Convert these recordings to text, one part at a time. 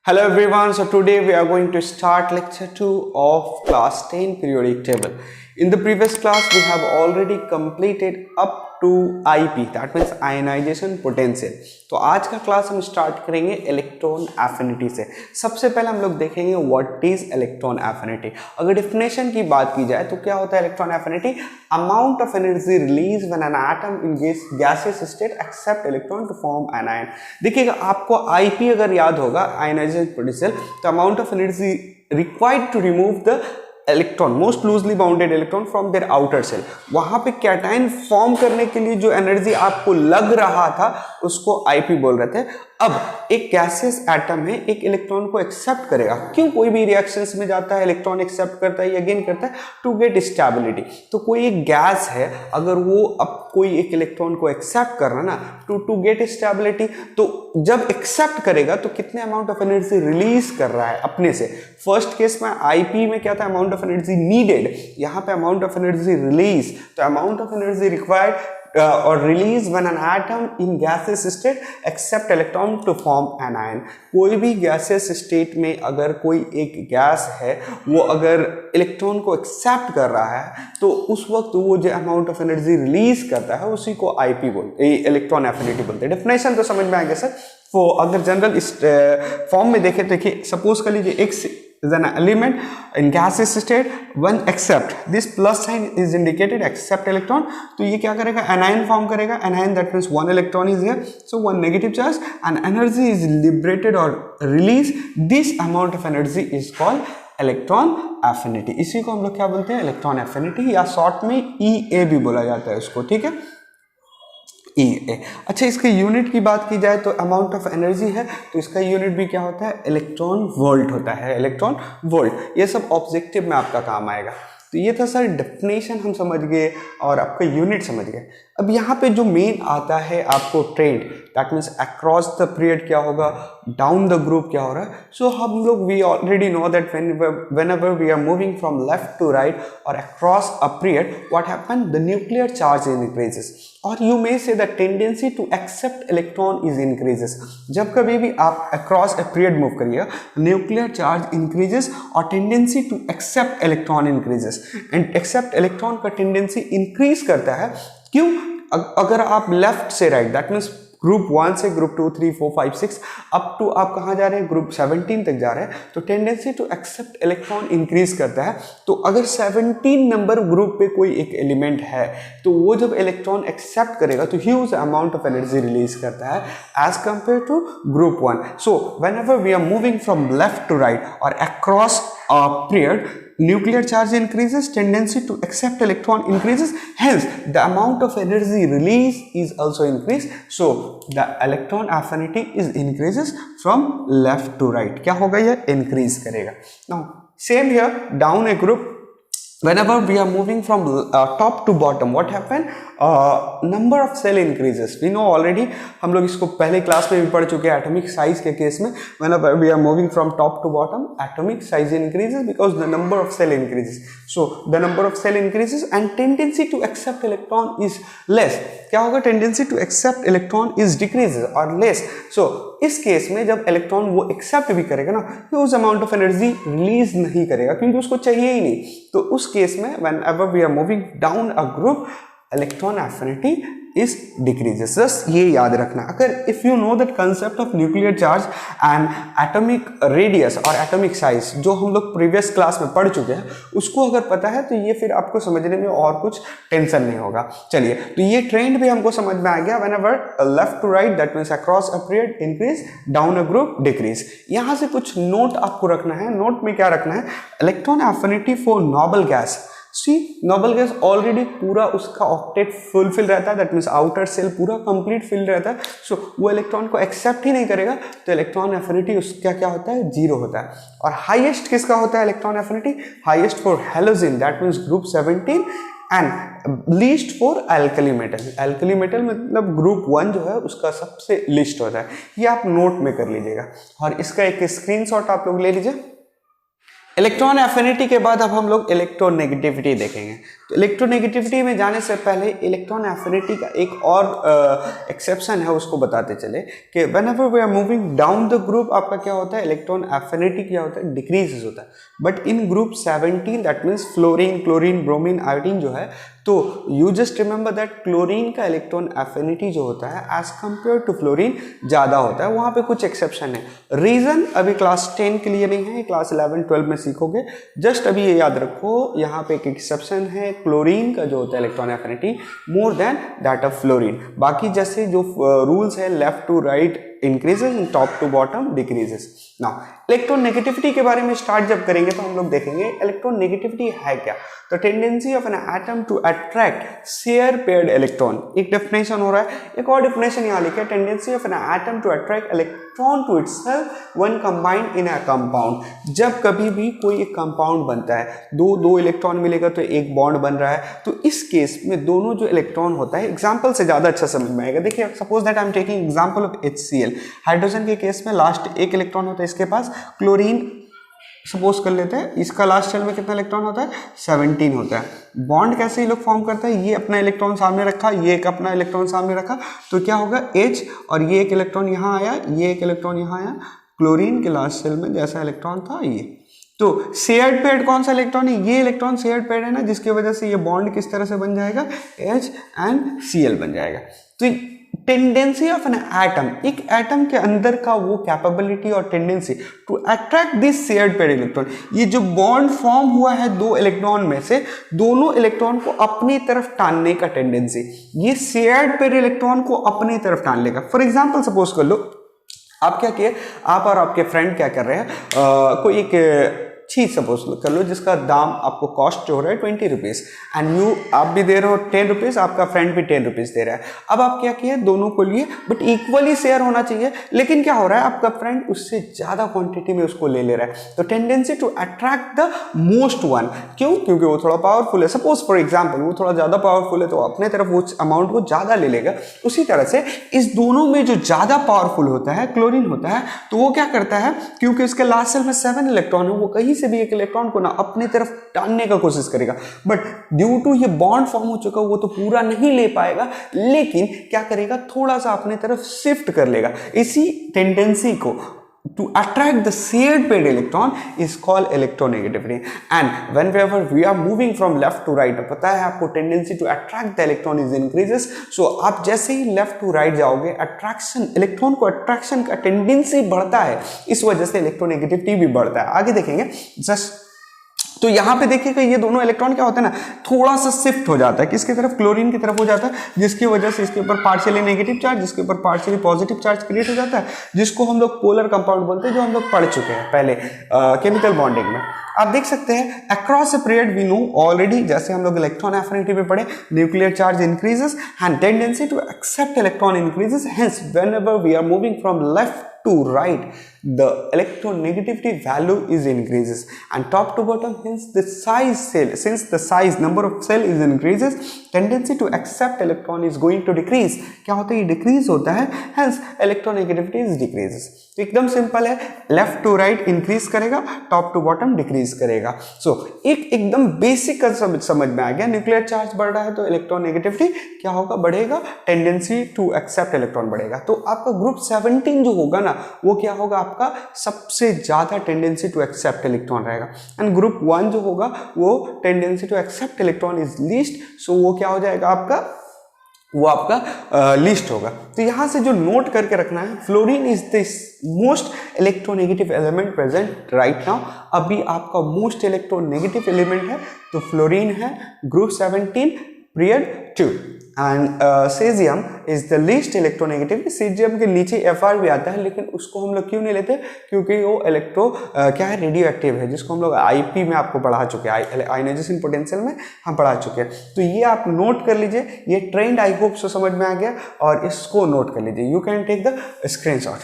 Hello everyone, so today we are going to start lecture 2 of class 10 periodic table. In the previous class we have already completed up to IP, that means ionization potential. तो आज का class हम start करेंगे electron affinity से। सबसे पहले हम लोग देखेंगे व्हाट इज इलेक्ट्रॉन एफिनिटी। अगर डिफिनेशन की बात की जाए तो क्या होता है electron affinity? Amount of energy release when an atom in gaseous state accept electron to form an ion. देखिएगा आपको आईपी अगर याद होगा, आयनाइजेशन पोटेंशियल, तो amount of energy required to remove the electron, most loosely bounded electron from their outer shell. वहां पे cation form करने के लिए जो एनर्जी आपको लग रहा था उसको आईपी बोल रहे थे। अब एक गैसियस एटम है, एक इलेक्ट्रॉन को एक्सेप्ट करेगा। क्यों? कोई भी रिएक्शंस में जाता है, इलेक्ट्रॉन एक्सेप्ट करता है या गेन करता है टू गेट स्टेबिलिटी। तो कोई एक गैस है, अगर वो अब कोई एक इलेक्ट्रॉन को एक्सेप्ट कर रहा है ना टू गेट स्टेबिलिटी, तो जब एक्सेप्ट करेगा तो कितने अमाउंट ऑफ एनर्जी रिलीज कर रहा है अपने से। फर्स्ट केस में आईपी में क्या था? अमाउंट ऑफ एनर्जी नीडेड, यहाँ पे अमाउंट ऑफ एनर्जी रिलीज। तो amount of energy required or release when an atom in gaseous state accept electron to form an ion। कोई भी gaseous state में अगर कोई एक गैस है वो अगर इलेक्ट्रॉन को एक्सेप्ट कर रहा है तो उस वक्त वो जो अमाउंट ऑफ एनर्जी रिलीज करता है उसी को आईपी बोलते हैं, इलेक्ट्रॉन एफिनिटी बोलते हैं। डेफिनेशन तो समझ में आएगा सर। वो अगर जनरल इस फॉर्म में देखें तो देखिए, सपोज कर लीजिए x is an element in gaseous state when accept, this plus sign is indicated accept electron, तो ये क्या करेगा? anion फॉर्म करेगा। anion that means one electron is here, so one negative charge and energy is liberated or released. This amount of energy is called electron affinity. इसी को हम लोग क्या बोलते हैं? इलेक्ट्रॉन एफिनिटी, या शॉर्ट में EA भी बोला जाता है उसको, ठीक है, EA। अच्छा, इसके यूनिट की बात की जाए तो अमाउंट ऑफ एनर्जी है तो इसका यूनिट भी क्या होता है? इलेक्ट्रॉन वोल्ट होता है, इलेक्ट्रॉन वोल्ट। ये सब ऑब्जेक्टिव में आपका काम आएगा। तो ये था सर डेफिनेशन, हम समझ गए और आपका यूनिट समझ गए। अब यहाँ पे जो मेन आता है आपको trend, that means across the period क्या होगा, डाउन द ग्रुप क्या हो रहा है। सो हम लोग we already know that whenever we are moving from left to right or across a period, what happen? The nuclear charge increases, or you may say the tendency to accept electron is increases। जब कभी भी आप across a period move करिएगा, nuclear charge increases और tendency to accept electron increases, and accept electron का tendency increase करता है। क्यों? अगर आप लेफ्ट से राइट, दैट मीन्स ग्रुप 1 से ग्रुप 2, 3, 4, 5, 6 अप टू आप कहाँ जा रहे हैं? ग्रुप 17 तक जा रहे हैं, तो tendency to accept electron increase करता है। तो अगर 17 नंबर ग्रुप पे कोई एक एलिमेंट है तो वो जब इलेक्ट्रॉन एक्सेप्ट करेगा तो huge amount of energy release करता है as compare to group 1। So whenever we are moving from left to right और across a period, nuclear charge increases, tendency to accept electron increases, hence the amount of energy released is also increased, so the electron affinity is increases from left to right। क्या होगा? ये increase करेगा। now same here, down a group, whenever we are moving from top to bottom, what happen? Number of cell increases, we know already, हम लोग इसको पहले class में भी पढ़ चुके हैं। एटॉमिक साइज के केस में whenever we are moving from top to bottom, atomic size increases because the number of cell increases, so the number of cell increases and tendency to accept electron is less। क्या होगा? tendency to accept electron is decreases or less। so इस case में जब electron वो accept भी करेगा ना, तो उस अमाउंट ऑफ एनर्जी रिलीज नहीं करेगा क्योंकि उसको चाहिए ही नहीं। तो उस केस में whenever we are moving down a group, electron affinity is decreases. Just ये याद रखना। अगर if you know that concept of nuclear charge and atomic radius और एटॉमिक साइज जो हम लोग प्रीवियस क्लास में पढ़ चुके हैं, उसको अगर पता है तो ये फिर आपको समझने में और कुछ टेंशन नहीं होगा। चलिए, तो ये ट्रेंड भी हमको समझ में आ गया। Whenever left to right, that means across a period increase, down a group decrease. यहाँ से कुछ नोट आपको रखना है। नोट में क्या रखना है? Electron affinity for noble gas. See, noble gas already पूरा उसका ऑक्टेट फुलफिल रहता है, दैट मीन्स आउटर सेल पूरा कंप्लीट फिल रहता है। सो वो इलेक्ट्रॉन को एक्सेप्ट ही नहीं करेगा, तो इलेक्ट्रॉन एफिनिटी उसका क्या होता है? 0 होता है। और हाईएस्ट किसका होता है electron affinity? Highest for halogen, that means group 17, and least for alkali metal. Alkali metal मतलब ग्रुप 1 जो है उसका सबसे लिस्ट होता है। ये आप नोट में कर लीजिएगा और इसका एक स्क्रीनशॉट आप लोग ले लीजिए। इलेक्ट्रॉन एफिनिटी के बाद अब हम लोग इलेक्ट्रोनेगेटिविटी देखेंगे। तो इलेक्ट्रोनेगेटिविटी में जाने से पहले इलेक्ट्रॉन एफिनिटी का एक और एक्सेप्शन है, उसको बताते चले कि whenever we are moving down the group आपका क्या होता है, इलेक्ट्रॉन एफिनिटी क्या होता है, डिक्रीजेस होता है। But in group 17 that means fluorine, chlorine, bromine, iodine जो है, तो you just remember that chlorine का इलेक्ट्रॉन एफिनिटी जो होता है एज कंपेयर टू फ्लोरीन ज़्यादा होता है। वहाँ पे कुछ एक्सेप्शन है, रीज़न अभी क्लास 10 के लिए नहीं है, क्लास 11 12 में सीखोगे। जस्ट अभी ये याद रखो, यहाँ पे एक एक्सेप्शन है, क्लोरीन का जो होता है electron affinity more than that of fluorine. बाकी जैसे जो रूल्स है left to right increases and top to bottom decreases. Now electron negativity के बारे में स्टार्ट जब करेंगे तो हम लोग देखेंगे इलेक्ट्रॉन नेगेटिविटी है क्या। तो tendency of an atom to attract share paired electron, एक डेफिनेशन हो रहा है। एक और डेफिनेशन यहाँ लिखा है, tendency of an atom to attract electron to itself when combined in a compound. जब कभी भी कोई एक कंपाउंड बनता है, दो इलेक्ट्रॉन मिलेगा तो एक बॉन्ड बन रहा है, तो इस केस में दोनों जो इलेक्ट्रॉन होता है, एग्जाम्पल से ज्यादा अच्छा समझ में आएगा। देखिए suppose that I am taking example of HCl। Hydrogen के केस में लास्ट एक इलेक्ट्रॉन होता है इसके पास। क्लोरीन सपोज कर लेते हैं, इसका लास्ट शेल में कितना इलेक्ट्रॉन होता है, 17 होता है। बॉन्ड कैसे ये लोग फॉर्म करता है, ये अपना इलेक्ट्रॉन सामने रखा, ये एक अपना इलेक्ट्रॉन सामने रखा, तो क्या होगा H, और ये एक इलेक्ट्रॉन यहाँ आया, ये एक इलेक्ट्रॉन यहाँ आया। क्लोरीन के लास्ट शेल में जैसा इलेक्ट्रॉन था ये, तो शेयर्ड पेयर्ड कौन सा इलेक्ट्रॉन है, ये इलेक्ट्रॉन शेयर्ड पेयर्ड है ना, जिसकी वजह से ये बॉन्ड किस तरह से बन जाएगा, H and Cl बन जाएगा। तो टेंडेंसी ऑफ एन एटम, एक एटम के अंदर का वो कैपेबिलिटी और tendency to attract this shared paired electron, ये जो बॉन्ड फॉर्म हुआ है दो इलेक्ट्रॉन में से, दोनों इलेक्ट्रॉन को अपनी तरफ टानने का टेंडेंसी, ये शेयर्ड पेयर्ड इलेक्ट्रॉन को अपनी तरफ टान लेगा। फॉर एग्जाम्पल सपोज कर लो, आप क्या किए, आप और आपके फ्रेंड क्या कर रहे हैं, कोई एक चीज सपोज कर लो जिसका दाम आपको कॉस्ट जो हो रहा है 20 रुपीज, एंड यू आप भी दे रहे हो 10 रुपीज, आपका फ्रेंड भी 10 रुपीज दे रहा है। अब आप क्या किए, दोनों को लिए, बट इक्वली शेयर होना चाहिए, लेकिन क्या हो रहा है, आपका फ्रेंड उससे ज्यादा क्वांटिटी में उसको ले रहा है। तो tendency to attract the most one, क्यों, क्योंकि वो थोड़ा पावरफुल है। सपोज फॉर एग्जाम्पल वो थोड़ा ज्यादा पावरफुल है तो अपने तरफ वो अमाउंट को ज्यादा ले लेगा। उसी तरह से इस दोनों में जो ज्यादा पावरफुल होता है क्लोरीन होता है, तो वो क्या करता है, क्योंकि उसके लास्ट शेल में 7 इलेक्ट्रॉन है, वो कहीं से भी एक इलेक्ट्रॉन को ना अपनी तरफ टानने का कोशिश करेगा, बट ड्यू टू ये बॉन्ड फॉर्म हो चुका वो तो पूरा नहीं ले पाएगा, लेकिन क्या करेगा, थोड़ा सा अपनी तरफ शिफ्ट कर लेगा। इसी टेंडेंसी को to attract the shared paired electron is called electronegativity. And whenever we are moving from left to right, पता है आपको tendency to attract the electron is increases. So आप जैसे ही left to right जाओगे, attraction इलेक्ट्रॉन को attraction का tendency बढ़ता है, इस वजह से electronegativity भी बढ़ता है। आगे देखेंगे जस्ट, तो यहां पे देखिएगा ये दोनों इलेक्ट्रॉन क्या होता है ना, थोड़ा सा शिफ्ट हो जाता है, किसकी तरफ, क्लोरीन की तरफ हो जाता है, जिसकी वजह से इसके ऊपर पार्शियली नेगेटिव चार्ज, जिसके ऊपर पार्शियली पॉजिटिव चार्ज क्रिएट हो जाता है, जिसको हम लोग पोलर कंपाउंड बोलते हैं, जो हम लोग पढ़ चुके हैं पहले केमिकल बॉन्डिंग में। आप देख सकते हैं across a period we know already, जैसे हम लोग इलेक्ट्रॉन एफिनिटी में पढ़े, nuclear charge increases and tendency to accept electron increases, hence whenever we are moving from left to right, the electronegativity value is increases, and top to bottom, hence the size cell, since the size number of cell is increases, tendency to accept electron is going to decrease. क्या होता है, ये decrease होता है, hence electronegativity is decreases. तो एकदम simple है, left to right increase करेगा, टॉप टू बॉटम डिक्रीज करेगा। सो एकदम बेसिक कंसेप्ट समझ में आ गया, न्यूक्लियर चार्ज बढ़ रहा है तो इलेक्ट्रोनेगेटिविटी क्या होगा, बढ़ेगा, टेंडेंसी टू एक्सेप्ट इलेक्ट्रॉन बढ़ेगा। तो आपका ग्रुप 17 जो होगा ना, वो क्या होगा, आपका सबसे ज्यादा टेंडेंसी टू एक्सेप्ट इलेक्ट्रॉन रहेगा, एंड ग्रुप 1 जो होगा वो tendency to accept electron is least, so वो क्या हो जाएगा आपका, वो आपका लिस्ट होगा। तो यहां से जो नोट करके रखना है, fluorine is the most electronegative element present right now. अभी आपका मोस्ट इलेक्ट्रोनेगेटिव एलिमेंट है तो फ्लोरीन है, group 17 period 2, and caesium is the least electronegative. Caesium के नीचे Fr भी आता है, लेकिन उसको हम लोग क्यों नहीं लेते, क्योंकि वो क्या है, रेडियो एक्टिव है, जिसको हम लोग IP में आपको पढ़ा चुके हैं, आयोनाइजेशन पोटेंशियल में हम पढ़ा चुके हैं। तो ये आप नोट कर लीजिए, ये ट्रेंड आई होप सो समझ में आ गया, और इसको नोट कर लीजिए, you can take the screenshot.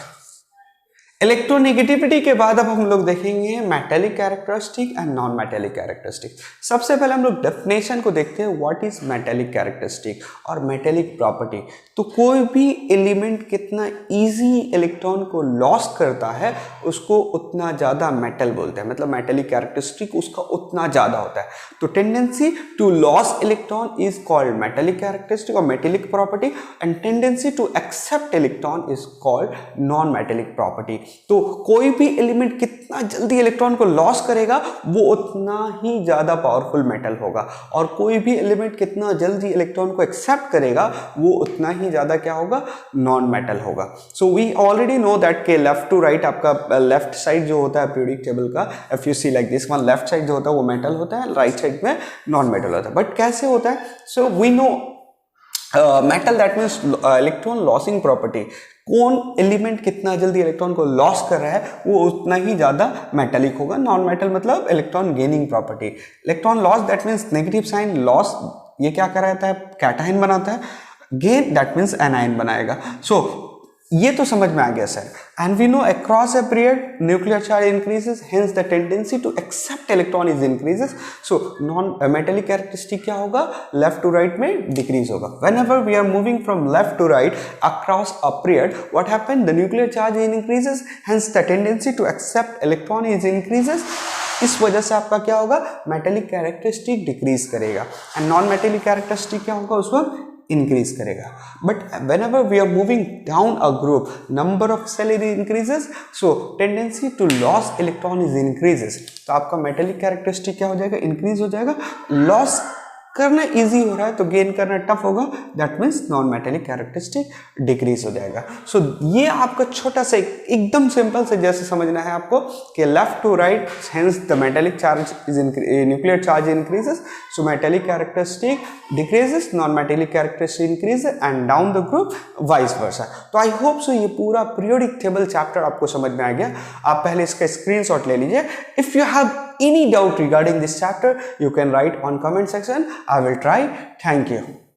Electronegativity के बाद अब हम लोग देखेंगे metallic characteristic and non metallic characteristic. सबसे पहले हम लोग डेफिनेशन को देखते हैं, व्हाट इज मेटेलिक कैरेक्टरिस्टिक और मेटेलिक प्रॉपर्टी। तो कोई भी एलिमेंट कितना इजी इलेक्ट्रॉन को लॉस करता है उसको उतना ज़्यादा मेटल बोलते हैं, मतलब मेटेलिक कैरेक्टरिस्टिक उसका उतना ज़्यादा होता है। तो tendency to loss electron is called metallic characteristic और metallic property, and tendency to accept electron is called non metallic property. तो कोई भी एलिमेंट कितना जल्दी इलेक्ट्रॉन को लॉस करेगा वो उतना ही ज्यादा पावरफुल मेटल होगा, और कोई भी एलिमेंट कितना जल्दी इलेक्ट्रॉन को एक्सेप्ट करेगा वो उतना ही ज्यादा क्या होगा, नॉन मेटल होगा। So we already know that के लेफ्ट टू राइट आपका लेफ्ट साइड जो होता है पीरियोडिक टेबल का, if you see like this one, left side जो होता है वो मेटल होता है, राइट साइड में नॉन मेटल होता है। बट कैसे होता है? So we know metal that means electron losing property, कौन एलिमेंट कितना जल्दी इलेक्ट्रॉन को लॉस कर रहा है वो उतना ही ज्यादा मेटेलिक होगा। नॉन मेटल मतलब electron gaining property. Electron loss that means negative sign loss, ये क्या कराता है, कैटायन बनाता है। गेन दैट मीन्स एनायन बनाएगा। सो ये तो समझ में आ गया sir. And we know across a period nuclear charge increases, hence the tendency to accept electron is increases. So non metallic characteristic क्या होगा, लेफ्ट टू राइट में डिक्रीज होगा। Whenever we are moving from left to right across a period, what happen, the nuclear charge increases, hence the tendency to accept electron is increases. इस वजह से आपका क्या होगा, मेटेलिक कैरेक्टरिस्टिक डिक्रीज करेगा, and non metallic characteristic क्या होगा, उस वक्त इंक्रीज करेगा। But whenever we are moving down a group, number of cell increases, so tendency to lose electron is increases। तो आपका मेटेलिक कैरेक्टरिस्टिक क्या हो जाएगा, इंक्रीज हो जाएगा। लॉस करना इजी हो रहा है तो गेन करना टफ होगा, that means non metallic characteristic decrease हो जाएगा। सो ये आपका छोटा सा एकदम सिंपल से जैसे समझना है आपको कि left to right, hence the metallic charge is nuclear charge increases, so metallic characteristic decreases, non metallic characteristic increases, and down the group vice versa. तो आई होप सो ये पूरा पीरियोडिक टेबल चैप्टर आपको समझ में आ गया। आप पहले इसका स्क्रीनशॉट ले लीजिए। If you have any doubt regarding this chapter, you can write on comment section. I will try. Thank you.